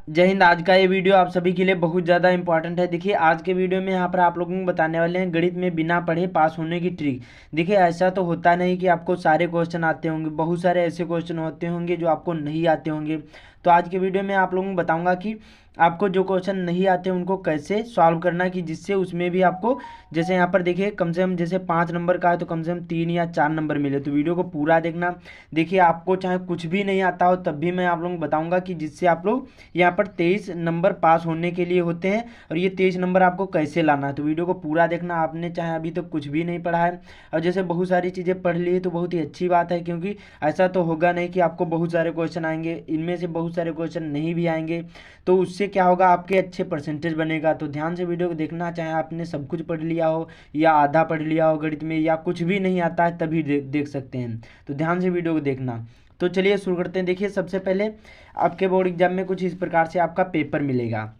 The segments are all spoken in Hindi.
जय हिंद। आज का ये वीडियो आप सभी के लिए बहुत ज़्यादा इंपॉर्टेंट है। देखिए आज के वीडियो में यहाँ पर आप लोगों को बताने वाले हैं गणित में बिना पढ़े पास होने की ट्रिक। देखिए ऐसा तो होता नहीं कि आपको सारे क्वेश्चन आते होंगे, बहुत सारे ऐसे क्वेश्चन होते होंगे जो आपको नहीं आते होंगे। तो आज के वीडियो में आप लोगों को बताऊंगा कि आपको जो क्वेश्चन नहीं आते उनको कैसे सॉल्व करना, कि जिससे उसमें भी आपको, जैसे यहाँ पर देखिए कम से कम जैसे 5 नंबर का है तो कम से कम 3 या 4 नंबर मिले। तो वीडियो को पूरा देखना। देखिए आपको चाहे कुछ भी नहीं आता हो तब भी मैं आप लोगों को बताऊंगा कि जिससे आप लोग यहाँ पर 23 नंबर पास होने के लिए होते हैं, और ये 23 नंबर आपको कैसे लाना है। तो वीडियो को पूरा देखना। आपने चाहे अभी तक कुछ भी नहीं पढ़ा है और जैसे बहुत सारी चीज़ें पढ़ ली है तो बहुत ही अच्छी बात है, क्योंकि ऐसा तो होगा नहीं कि आपको बहुत सारे क्वेश्चन आएंगे, इनमें से बहुत सारे क्वेश्चन नहीं भी आएंगे। तो उससे क्या होगा, आपके अच्छे परसेंटेज बनेगा। तो ध्यान से वीडियो को देखना, चाहे आपने सब कुछ पढ़ लिया हो या आधा पढ़ लिया हो गणित में, या कुछ भी नहीं आता है तभी देख सकते हैं। तो ध्यान से वीडियो को देखना। तो चलिए शुरू करते हैं। देखिए सबसे पहले आपके बोर्ड एग्जाम में कुछ इस प्रकार से आपका पेपर मिलेगा।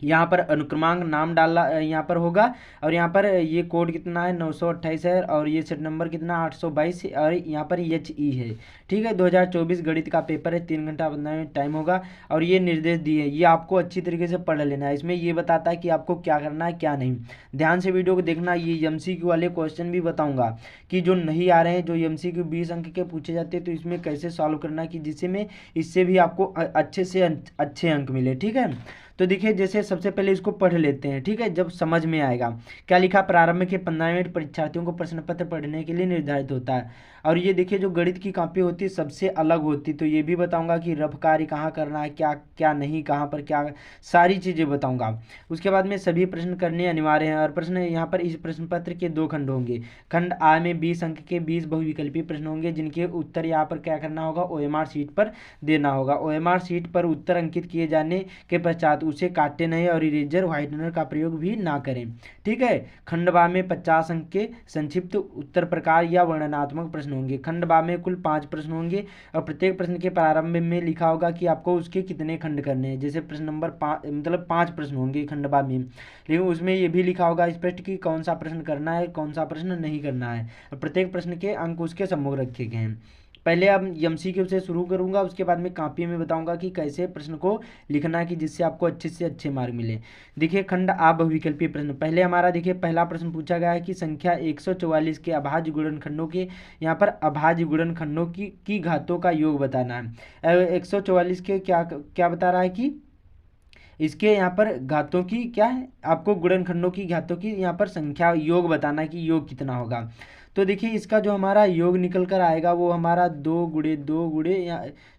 यहाँ पर अनुक्रमांक नाम डालना यहाँ पर होगा, और यहाँ पर ये कोड कितना है 928 है, और ये सेट नंबर कितना 822, और यहाँ पर HE है। ठीक है, 2024 गणित का पेपर है, 3 घंटा 15 मिनट टाइम होगा। और ये निर्देश दिए हैं, ये आपको अच्छी तरीके से पढ़ लेना है। इसमें ये बताता है कि आपको क्या करना है क्या नहीं। ध्यान से वीडियो को देखना। ये MCQ वाले क्वेश्चन भी बताऊँगा कि जो नहीं आ रहे हैं, जो MCQ 20 अंक के पूछे जाते हैं, तो इसमें कैसे सॉल्व करना है, कि जिससे में इससे भी आपको अच्छे से अच्छे अंक मिले। ठीक है, तो देखिए जैसे सबसे पहले इसको पढ़ लेते हैं। ठीक है, जब समझ में आएगा क्या लिखा। प्रारंभ के 15 मिनट परीक्षार्थियों को प्रश्न पत्र पढ़ने के लिए निर्धारित होता है। और ये देखिए जो गणित की कॉपी होती है सबसे अलग होती, तो ये भी बताऊंगा कि रफ कार्य कहाँ करना है, क्या क्या नहीं, कहाँ पर क्या, सारी चीज़ें बताऊंगा। उसके बाद में सभी प्रश्न करने अनिवार्य हैं। और प्रश्न यहाँ पर इस प्रश्न पत्र के 2 खंड होंगे। खंड आ में 20 अंक के 20 बहुविकल्पीय प्रश्न होंगे, जिनके उत्तर यहाँ पर क्या करना होगा, OMR शीट पर देना होगा। OMR शीट पर उत्तर अंकित किए जाने के पश्चात उसे काटे नहीं और इरेजर व्हाइटनर का प्रयोग भी ना करें। ठीक है, खंड बा में 50 अंक के संक्षिप्त उत्तर प्रकार या वर्णनात्मक प्रश्न होंगे। खंड बा में कुल 5 प्रश्न होंगे, और प्रत्येक प्रश्न के प्रारंभ में लिखा होगा कि आपको उसके कितने खंड करने हैं। जैसे प्रश्न नंबर 5 मतलब 5 प्रश्न होंगे खंड बा में, लेकिन उसमें ये भी लिखा होगा स्पष्ट कि कौन सा प्रश्न करना है कौन सा प्रश्न नहीं करना है, और प्रत्येक प्रश्न के अंक उसके सम्मुख रखे गए हैं। पहले अब MCQ से शुरू करूंगा, उसके बाद में कॉपी में बताऊंगा कि कैसे प्रश्न को लिखना है, कि जिससे आपको अच्छे से अच्छे मार्क मिले। देखिए खंड आ बहुविकल्पीय प्रश्न। पहले हमारा देखिए पहला प्रश्न पूछा गया है कि संख्या 144 के अभाज्य गुणनखंडों के, यहाँ पर अभाज्य गुणनखंडों की घातों का योग बताना है। 144 के क्या क्या बता रहा है कि इसके यहाँ पर घातों की क्या है, आपको गुणनखंडों की घातों की यहाँ पर संख्या योग बताना है कि योग कितना होगा। तो देखिए इसका जो हमारा योग निकल कर आएगा वो हमारा 2 गुणे 2 गुणे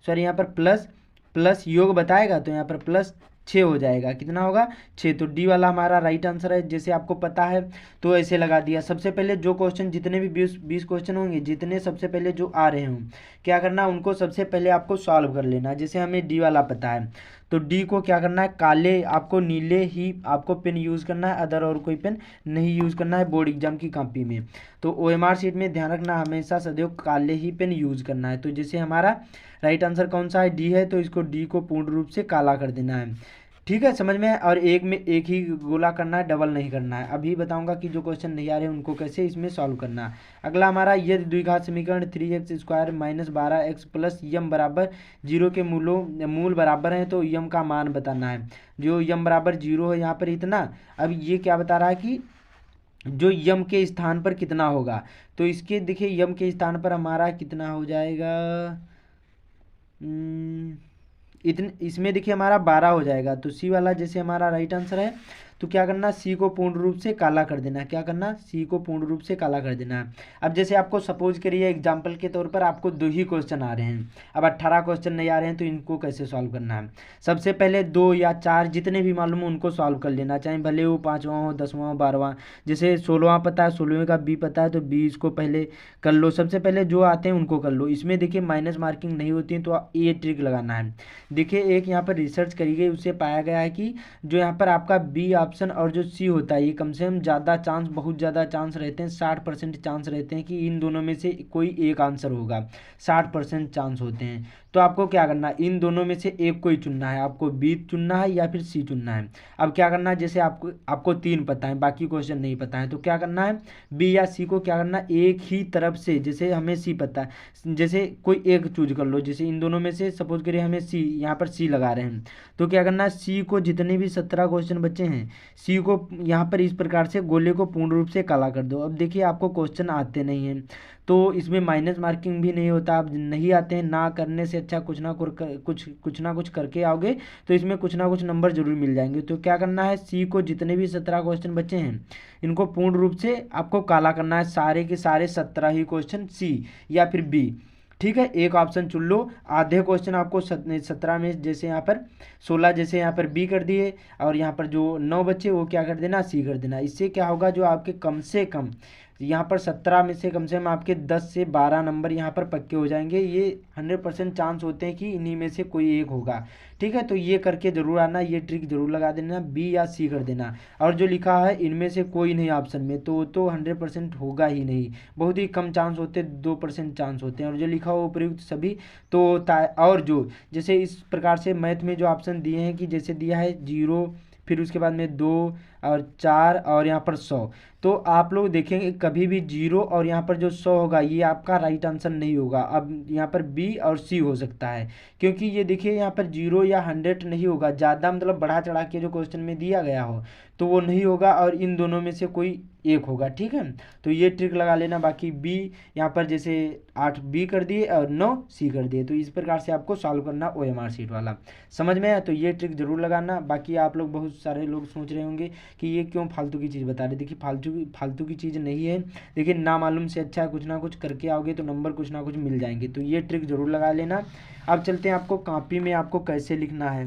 सॉरी यहाँ पर प्लस प्लस योग बताएगा, तो यहाँ पर +6 हो जाएगा। कितना होगा 6। तो डी वाला हमारा राइट आंसर है, जैसे आपको पता है तो ऐसे लगा दिया। सबसे पहले जो क्वेश्चन, जितने भी 20 क्वेश्चन होंगे, जितने सबसे पहले जो आ रहे हों, क्या करना है उनको सबसे पहले आपको सॉल्व कर लेना। जैसे हमें डी वाला पता है तो डी को क्या करना है, काले आपको नीले ही आपको पेन यूज़ करना है, अदर और कोई पेन नहीं यूज़ करना है बोर्ड एग्जाम की कॉपी में। तो OMR शीट में ध्यान रखना हमेशा सदैव काले ही पेन यूज़ करना है। तो जैसे हमारा राइट आंसर कौन सा है, डी है, तो इसको डी को पूर्ण रूप से काला कर देना है। ठीक है, समझ में है। और एक में एक ही गोला करना है, डबल नहीं करना है। अभी बताऊंगा कि जो क्वेश्चन नहीं आ रहे उनको कैसे इसमें सॉल्व करना है। अगला हमारा यदि द्विघात समीकरण 3x² - 12x + यम बराबर 0 के मूल बराबर हैं, तो यम का मान बताना है। जो यम बराबर 0 है यहाँ पर इतना। अब ये क्या बता रहा है कि जो यम के स्थान पर कितना होगा, तो इसके देखिए यम के स्थान पर हमारा कितना हो जाएगा, इतने इसमें देखिए हमारा 12 हो जाएगा। तो सी वाला जैसे हमारा राइट आंसर है, तो क्या करना, सी को पूर्ण रूप से काला कर देना है। क्या करना, सी को पूर्ण रूप से काला कर देना है। अब जैसे आपको सपोज करिए एग्जाम्पल के तौर पर आपको 2 ही क्वेश्चन आ रहे हैं, अब 18 क्वेश्चन नहीं आ रहे हैं, तो इनको कैसे सॉल्व करना है। सबसे पहले 2 या 4 जितने भी मालूम हो उनको सॉल्व कर लेना, चाहे भले वो 5वां हो 10वां हो 12वां। जैसे 16वां पता है, 16वें का बी पता है, तो 20 को पहले कर लो। सबसे पहले जो आते हैं उनको कर लो। इसमें देखिए माइनस मार्किंग नहीं होती है, तो ये ट्रिक लगाना है। देखिए एक यहाँ पर रिसर्च करी गई, उससे पाया गया है कि जो यहाँ पर आपका बी ऑप्शन और जो सी होता है, ये कम से कम ज़्यादा चांस, बहुत ज़्यादा चांस रहते हैं, 60% चांस रहते हैं कि इन दोनों में से कोई एक आंसर होगा। 60% चांस होते हैं। तो आपको क्या करना है, इन दोनों में से एक को ही चुनना है, आपको बी चुनना है या फिर सी चुनना है। अब क्या करना है, जैसे आपको आपको 3 पता है, बाकी क्वेश्चन नहीं पता है, तो क्या करना है, बी या सी को क्या करना है, एक ही तरफ से, जैसे हमें सी पता है, जैसे कोई एक चूज कर लो, जैसे इन दोनों में से सपोज करिए हमें सी, यहाँ पर सी लगा रहे हैं, तो क्या करना है, सी को जितने भी 17 क्वेश्चन बचे हैं, सी को यहाँ पर इस प्रकार से गोले को पूर्ण रूप से काला कर दो। अब देखिए आपको क्वेश्चन आते नहीं हैं तो इसमें माइनस मार्किंग भी नहीं होता, आप नहीं आते हैं ना करने से अच्छा कुछ ना कुछ करके आओगे तो इसमें कुछ ना कुछ नंबर जरूर मिल जाएंगे। तो क्या करना है, सी को जितने भी 17 क्वेश्चन बचे हैं इनको पूर्ण रूप से आपको काला करना है, सारे के सारे 17 ही क्वेश्चन सी या फिर बी। ठीक है, एक ऑप्शन चुन लो, आधे क्वेश्चन आपको 17 में जैसे यहाँ पर 16 जैसे यहाँ पर बी कर दिए और यहाँ पर जो 9 बच्चे वो क्या कर देना, सी कर देना। इससे क्या होगा, जो आपके कम से कम यहाँ पर 17 में से कम से कम आपके 10 से 12 नंबर यहाँ पर पक्के हो जाएंगे। ये 100% चांस होते हैं कि इन्हीं में से कोई एक होगा। ठीक है, तो ये करके जरूर आना, ये ट्रिक जरूर लगा देना, बी या सी कर देना। और जो लिखा है इनमें से कोई नहीं ऑप्शन में, तो 100% होगा ही नहीं, बहुत ही कम चांस होते, 2% चांस होते हैं। और जो लिखा हो उपयुक्त सभी तो होता है। और जो जैसे इस प्रकार से मैथ में जो ऑप्शन दिए हैं कि जैसे दिया है 0, फिर उसके बाद में 2 और 4 और यहाँ पर 100, तो आप लोग देखेंगे कभी भी 0 और यहाँ पर जो 100 होगा ये आपका राइट आंसर नहीं होगा। अब यहाँ पर बी और सी हो सकता है, क्योंकि ये देखिए यहाँ पर 0 या 100 नहीं होगा, ज़्यादा मतलब बढ़ा चढ़ा के जो क्वेश्चन में दिया गया हो तो वो नहीं होगा और इन दोनों में से कोई एक होगा। ठीक है, तो ये ट्रिक लगा लेना। बाकी बी यहाँ पर जैसे 8 बी कर दिए और 9 सी कर दिए, तो इस प्रकार से आपको सॉल्व करना OMR शीट वाला। समझ में आया, तो ये ट्रिक जरूर लगाना। बाकी आप लोग बहुत सारे लोग सोच रहे होंगे कि ये क्यों फालतू की चीज़ बता रहे, देखिए फालतू की चीज़ नहीं है। देखिए ना मालूम से अच्छा है, कुछ ना कुछ करके आओगे तो नंबर कुछ ना कुछ मिल जाएंगे, तो ये ट्रिक जरूर लगा लेना। अब चलते हैं आपको कॉपी में आपको कैसे लिखना है।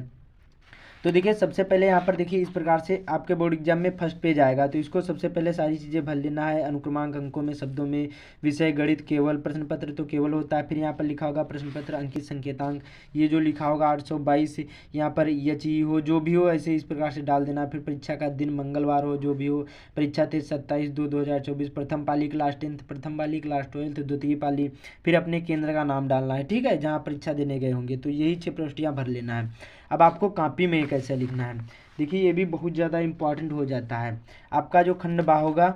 तो देखिए सबसे पहले यहाँ पर देखिए इस प्रकार से आपके बोर्ड एग्जाम में फर्स्ट पेज आएगा, तो इसको सबसे पहले सारी चीज़ें भर लेना है, अनुक्रमांक अंकों में, शब्दों में, विषय गणित केवल, प्रश्न पत्र तो केवल होता है, फिर यहाँ पर लिखा होगा प्रश्न पत्र अंकित संकेतांक, ये जो लिखा होगा 822 यहाँ पर यची हो जो भी हो ऐसे इस प्रकार से डाल देना। फिर परीक्षा का दिन मंगलवार हो जो भी हो, परीक्षा थे 27/2/2024, प्रथम पाली क्लास 10th, प्रथम पाली क्लास 12th, द्वितीय पाली, फिर अपने केंद्र का नाम डालना है। ठीक है, जहाँ परीक्षा देने गए होंगे, तो यही 6 प्रविष्टियाँ भर लेना है। अब आपको कॉपी में कैसे लिखना है, देखिए ये भी बहुत ज़्यादा इंपॉर्टेंट हो जाता है। आपका जो खंड बा होगा,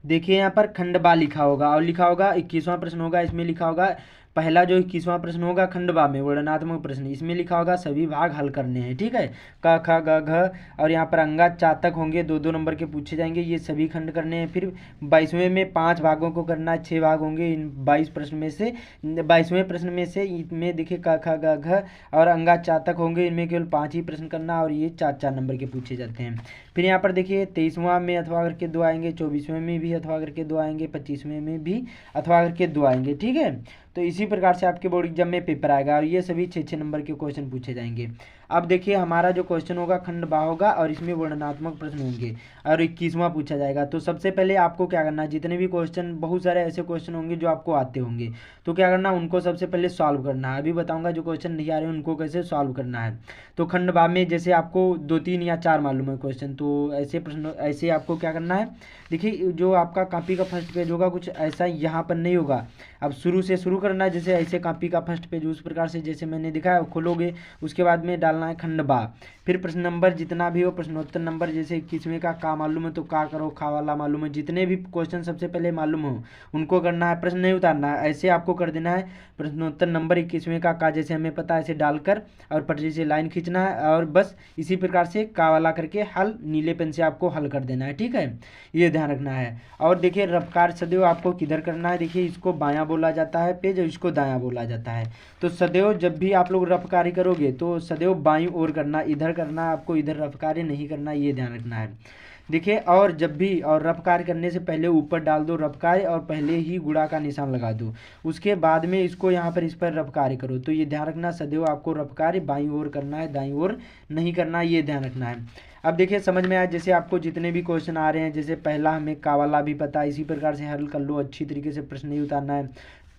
देखिए यहाँ पर खंड बा लिखा होगा और लिखा होगा 21वां प्रश्न होगा, इसमें लिखा होगा पहला जो 21वां प्रश्न होगा खंड बा में वर्णनात्मक प्रश्न, इसमें लिखा होगा सभी भाग हल करने हैं। ठीक है, क ख ग घ और यहाँ पर अंगा चा तक होंगे, 2-2 नंबर के पूछे जाएंगे, ये सभी खंड करने हैं। फिर 22वें में 5 भागों को करना है, 6 भाग होंगे इन 22 प्रश्न में से। 22वें प्रश्न में से इनमें देखिए क ख ग घ और अंगा चा तक होंगे, इनमें केवल 5 ही प्रश्न करना और ये 4-4 नंबर के पूछे जाते हैं। फिर यहाँ पर देखिए 23वां में अथवा करके 2 आएंगे, 24वें में भी अथवा करके 2 आएंगे, 25वें में भी अथवा करके 2 आएंगे। ठीक है, तो इसी प्रकार से आपके बोर्ड एग्जाम में पेपर आएगा और ये सभी 6-6 नंबर के क्वेश्चन पूछे जाएंगे। अब देखिए हमारा जो क्वेश्चन होगा खंड बा होगा और इसमें वर्णनात्मक प्रश्न होंगे और 21वां पूछा जाएगा। तो सबसे पहले आपको क्या करना है, जितने भी क्वेश्चन, बहुत सारे ऐसे क्वेश्चन होंगे जो आपको आते होंगे, तो क्या करना है उनको सबसे पहले सॉल्व करना है। अभी बताऊंगा जो क्वेश्चन नहीं आ रहे उनको कैसे सॉल्व करना है। तो खंड बा में जैसे आपको 2-3 या 4 मालूम है क्वेश्चन, तो ऐसे प्रश्न ऐसे आपको क्या करना है, देखिए जो आपका कॉपी का फर्स्ट पेज होगा कुछ ऐसा यहाँ पर नहीं होगा, अब शुरू से शुरू करना है, जैसे ऐसे कॉपी का फर्स्ट पेज उस प्रकार से जैसे मैंने दिखाया खोलोगे, उसके बाद में डालना है खंड बा, फिर प्रश्न नंबर जितना भी हो, प्रश्नोत्तर नंबर, जैसे 21वें का मालूम है तो का करो, खा वाला मालूम है, जितने भी क्वेश्चन सबसे पहले मालूम हो उनको करना है, प्रश्न नहीं उतारना है, ऐसे आपको कर देना है। प्रश्नोत्तर नंबर 21वें का जैसे हमें पता है ऐसे डालकर और पटरी से लाइन खींचना है और बस इसी प्रकार से का वाला करके हल नीले पेन से आपको हल कर देना है। ठीक है, ये ध्यान रखना है। और देखिए रफ्कार सदैव आपको किधर करना है, देखिए इसको बायां बोला जाता है पेज और इसको दायां बोला जाता है, तो सदैव जब भी आप लोग रफ्कारी करोगे तो सदैव बाईं ओर करना, इधर करना, आपको इधर रफ्कारी नहीं करना, ये ध्यान रखना है। देखिए और जब भी और रफ कार्य करने से पहले ऊपर डाल दो रफ कार्य और पहले ही गुणा का निशान लगा दो, उसके बाद में इसको यहाँ पर इस पर रफ कार्य करो, तो ये ध्यान रखना सदैव आपको रफ कार्य बाईं ओर करना है, दाईं ओर नहीं करना, ये ध्यान रखना है। अब देखिए समझ में आया, जैसे आपको जितने भी क्वेश्चन आ रहे हैं, जैसे पहला हमें का वाला भी पता है, इसी प्रकार से हल कर लो, अच्छी तरीके से प्रश्न नहीं उतारना है।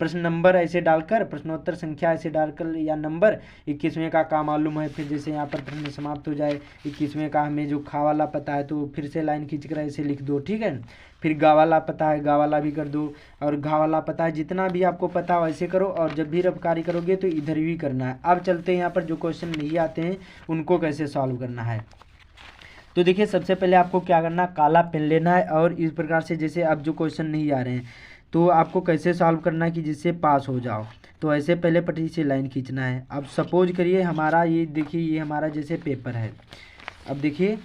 प्रश्न नंबर ऐसे डालकर, प्रश्नोत्तर संख्या ऐसे डालकर या नंबर 21वें का मालूम है, फिर जैसे यहाँ पर प्रश्न समाप्त हो जाए, 21वें का हमें जो खा वाला पता है तो फिर से लाइन खींचकर ऐसे लिख दो, ठीक है। फिर गा वाला पता है, गा वाला भी कर दो, और घा वाला पता है, जितना भी आपको पता हो ऐसे करो। और जब भी रबकारी करोगे तो इधर भी करना है। अब चलते हैं यहाँ पर जो क्वेश्चन नहीं आते हैं उनको कैसे सॉल्व करना है। तो देखिए सबसे पहले आपको क्या करना, काला पेन लेना है और इस प्रकार से, जैसे अब जो क्वेश्चन नहीं आ रहे हैं तो आपको कैसे सॉल्व करना है कि जिससे पास हो जाओ। तो ऐसे पहले पटरी से लाइन खींचना है। अब सपोज करिए हमारा ये, देखिए ये हमारा जैसे पेपर है। अब देखिए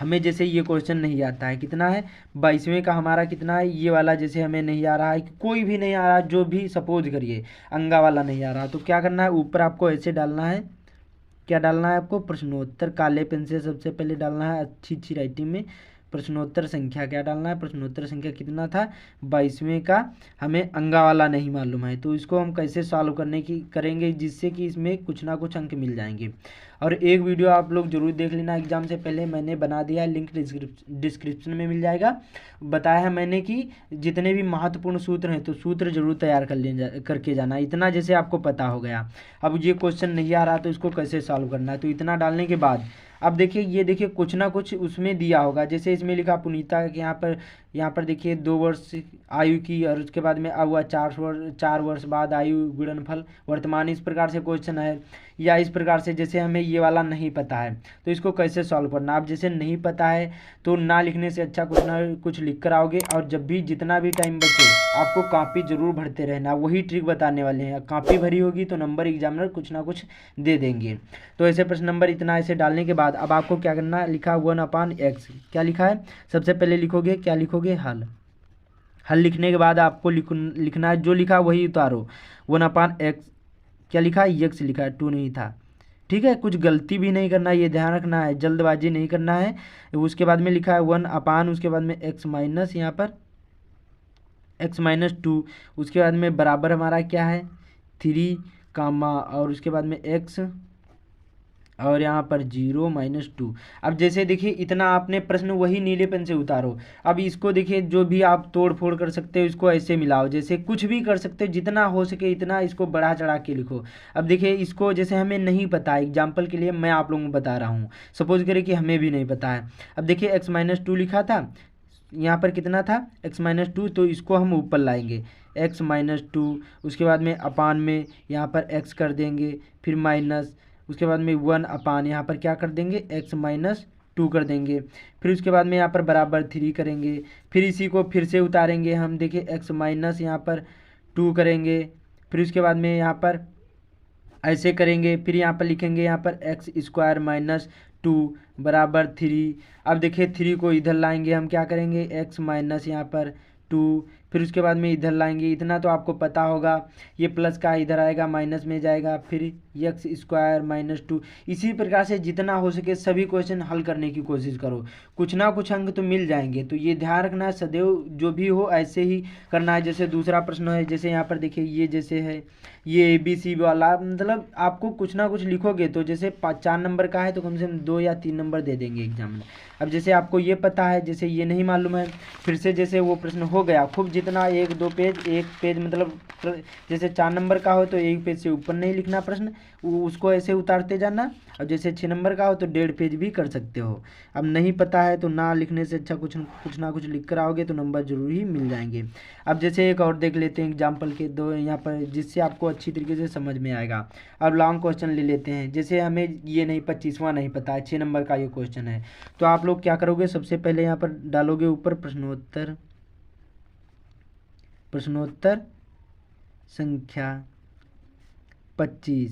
हमें जैसे ये क्वेश्चन नहीं आता है, कितना है 22वें का हमारा कितना है, ये वाला जैसे हमें नहीं आ रहा है, कोई भी नहीं आ रहा, जो भी सपोज करिए अंगा वाला नहीं आ रहा, तो क्या करना है, ऊपर आपको ऐसे डालना है, क्या डालना है आपको, प्रश्नोत्तर, काले पेन से सबसे पहले डालना है अच्छी अच्छी राइटिंग में, प्रश्नोत्तर संख्या क्या डालना है, प्रश्नोत्तर संख्या कितना था 22वें का, हमें अंगा वाला नहीं मालूम है, तो इसको हम कैसे सॉल्व करने की करेंगे जिससे कि इसमें कुछ ना कुछ अंक मिल जाएंगे। और एक वीडियो आप लोग जरूर देख लेना एग्जाम से पहले, मैंने बना दिया है, लिंक डिस्क्रिप्शन में मिल जाएगा। बताया है मैंने कि जितने भी महत्वपूर्ण सूत्र हैं तो सूत्र जरूर तैयार करके जाना, इतना जैसे आपको पता हो गया। अब ये क्वेश्चन नहीं आ रहा तो इसको कैसे सॉल्व करना है, तो इतना डालने के बाद अब देखिए ये देखिए कुछ ना कुछ उसमें दिया होगा, जैसे इसमें लिखा पुनीता के यहाँ पर देखिए 2 वर्ष आयु की, और उसके बाद में अब हुआ 4 वर्ष बाद आयु गुणनफल वर्तमान, इस प्रकार से क्वेश्चन है। या इस प्रकार से जैसे हमें ये वाला नहीं पता है तो इसको कैसे सॉल्व करना। आप जैसे नहीं पता है तो ना लिखने से अच्छा कुछ ना कुछ लिख कर आओगे, और जब भी जितना भी टाइम बचे आपको कॉपी जरूर भरते रहना, वही ट्रिक बताने वाले हैं। कॉपी भरी होगी तो नंबर एग्जामिनर कुछ ना कुछ दे देंगे। तो ऐसे प्रश्न नंबर इतना ऐसे डालने के बाद अब आपको क्या करना है, लिखा 1/x, क्या लिखा है, सबसे पहले लिखोगे, क्या लिखोगे, हल। हल लिखने के बाद आपको लिखना है जो लिखा वही उतारो, 1/x, क्या लिखा है, x लिखा है, 2 नहीं था, ठीक है। कुछ गलती भी नहीं करना है, ये ध्यान रखना है, जल्दबाजी नहीं करना है। उसके बाद में लिखा है 1/, उसके बाद में x माइनस, यहाँ पर x-2, उसके बाद में बराबर हमारा क्या है 3 कामा, और उसके बाद में x, और यहाँ पर 0-2। अब जैसे देखिए इतना आपने प्रश्न वही नीले पेन से उतारो। अब इसको देखिए जो भी आप तोड़ फोड़ कर सकते हो इसको ऐसे मिलाओ, जैसे कुछ भी कर सकते हो, जितना हो सके इतना इसको बढ़ा चढ़ा के लिखो। अब देखिए इसको जैसे हमें नहीं पता है, एग्जाम्पल के लिए मैं आप लोगों को बता रहा हूँ, सपोज करें कि हमें भी नहीं पता है। अब देखिए x-2 लिखा था, यहाँ पर कितना था x-2, तो इसको हम ऊपर लाएंगे x-2, उसके बाद में अपान में यहाँ पर x कर देंगे, फिर माइनस, उसके बाद में 1/, यहाँ पर क्या कर देंगे x-2 कर देंगे, फिर उसके बाद में यहाँ पर बराबर 3 करेंगे, फिर इसी को फिर से उतारेंगे हम, देखिए x माइनस यहाँ पर 2 करेंगे, फिर उसके बाद में यहाँ पर ऐसे करेंगे, फिर यहाँ पर लिखेंगे यहाँ पर x² - 2 बराबर 3। अब देखिए 3 को इधर लाएंगे हम, क्या करेंगे x माइनस यहाँ पर 2, फिर उसके बाद में इधर लाएंगे, इतना तो आपको पता होगा, ये प्लस का इधर आएगा माइनस में जाएगा, फिर x² - 2। इसी प्रकार से जितना हो सके सभी क्वेश्चन हल करने की कोशिश करो, कुछ ना कुछ अंक तो मिल जाएंगे। तो ये ध्यान रखना है, सदैव जो भी हो ऐसे ही करना है। जैसे दूसरा प्रश्न है, जैसे यहाँ पर देखिए ये जैसे है ये ABC वाला, मतलब आपको कुछ ना कुछ लिखोगे तो जैसे 4 नंबर का है तो कम से कम 2 या 3 नंबर दे देंगे एग्जाम में। अब जैसे आपको ये पता है, जैसे ये नहीं मालूम है, फिर से जैसे वो प्रश्न हो गया खूब, जितना 1-2 पेज, एक पेज मतलब जैसे 4 नंबर का हो तो 1 पेज से ऊपर नहीं लिखना प्रश्न, उसको ऐसे उतारते जाना। और जैसे 6 नंबर का हो तो 1.5 पेज भी कर सकते हो। अब नहीं पता है तो ना लिखने से अच्छा कुछ ना कुछ लिख कर आओगे तो नंबर जरूर ही मिल जाएंगे। अब जैसे एक और देख लेते हैं एग्जाम्पल के 2 यहाँ पर, जिससे आपको अच्छी तरीके से समझ में आएगा। अब लॉन्ग क्वेश्चन ले लेते हैं, जैसे हमें ये नहीं 25वां नहीं पता है, 6 नंबर का ये क्वेश्चन है, तो आप लोग क्या करोगे, सबसे पहले यहाँ पर डालोगे ऊपर प्रश्नोत्तर संख्या 25,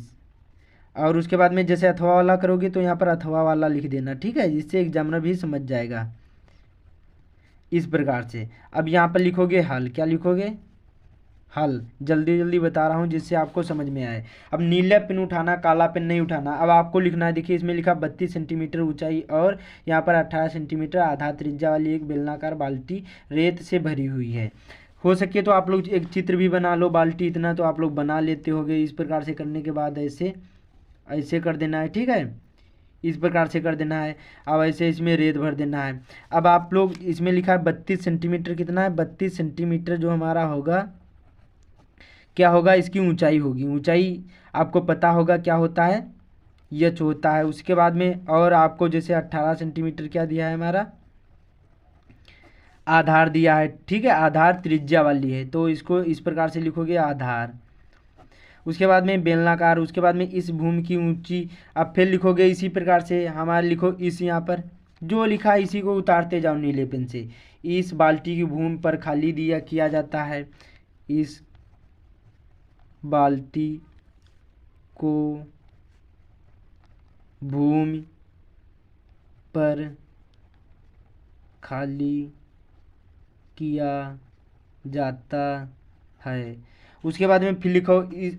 और उसके बाद में जैसे अथवा वाला करोगे तो यहाँ पर अथवा वाला लिख देना, ठीक है, जिससे एग्जामिनर भी समझ जाएगा इस प्रकार से। अब यहाँ पर लिखोगे हल, क्या लिखोगे, हल, जल्दी जल्दी बता रहा हूँ जिससे आपको समझ में आए। अब नीला पेन उठाना, काला पेन नहीं उठाना। अब आपको लिखना है, देखिए इसमें लिखा 32 सेंटीमीटर ऊंचाई और यहाँ पर 18 सेंटीमीटर आधा त्रिज्या वाली एक बेलनाकार बाल्टी रेत से भरी हुई है। हो सके तो आप लोग एक चित्र भी बना लो, बाल्टी इतना तो आप लोग बना लेते होगे। इस प्रकार से करने के बाद ऐसे कर देना है, ठीक है, इस प्रकार से कर देना है। अब ऐसे इसमें रेत भर देना है। अब आप लोग इसमें लिखा है 32 सेंटीमीटर, कितना है 32 सेंटीमीटर जो हमारा होगा क्या होगा, इसकी ऊंचाई होगी। ऊंचाई आपको पता होगा क्या होता है, यच होता है। उसके बाद में और आपको जैसे 18 सेंटीमीटर क्या दिया है, हमारा आधार दिया है, ठीक है। आधार त्रिज्या वाली है, तो इसको इस प्रकार से लिखोगे आधार। उसके बाद में बेलनाकार, उसके बाद में इस भूमि की ऊंची, अब फिर लिखोगे इसी प्रकार से हमारे, लिखो इस, यहाँ पर जो लिखा है इसी को उतारते जाओ नीले पेन से। इस बाल्टी की भूमि पर खाली दिया किया जाता है, इस बाल्टी को भूमि पर खाली किया जाता है। उसके बाद में फिर लिखो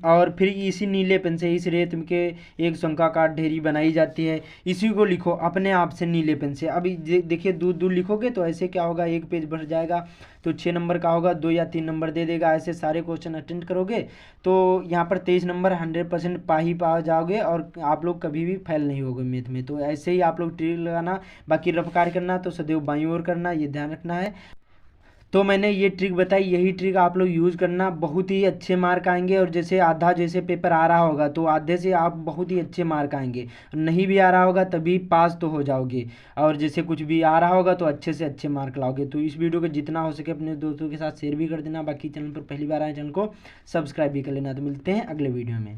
और फिर इसी नीले पेन से इस रेत के एक शंक्वाकार ढेरी बनाई जाती है, इसी को लिखो अपने आप से नीले पेन से। अभी देखिए दूर दूर लिखोगे तो ऐसे क्या होगा, एक पेज भर जाएगा, तो 6 नंबर का होगा, 2 या 3 नंबर दे देगा। ऐसे सारे क्वेश्चन अटेंड करोगे तो यहाँ पर 23 नंबर 100% पा ही पा जाओगे, और आप लोग कभी भी फेल नहीं होगे मैथ में। तो ऐसे ही आप लोग ट्रिक लगाना, बाकी रफ कार्य करना तो सदैव बाईं ओर करना, ये ध्यान रखना है। तो मैंने ये ट्रिक बताई, यही ट्रिक आप लोग यूज़ करना, बहुत ही अच्छे मार्क आएंगे। और जैसे आधा जैसे पेपर आ रहा होगा तो आधे से आप बहुत ही अच्छे मार्क आएंगे, नहीं भी आ रहा होगा तभी पास तो हो जाओगे, और जैसे कुछ भी आ रहा होगा तो अच्छे से अच्छे मार्क लाओगे। तो इस वीडियो को जितना हो सके अपने दोस्तों के साथ शेयर भी कर देना, बाकी चैनल पर पहली बार आए चैनल को सब्सक्राइब भी कर लेना। तो मिलते हैं अगले वीडियो में।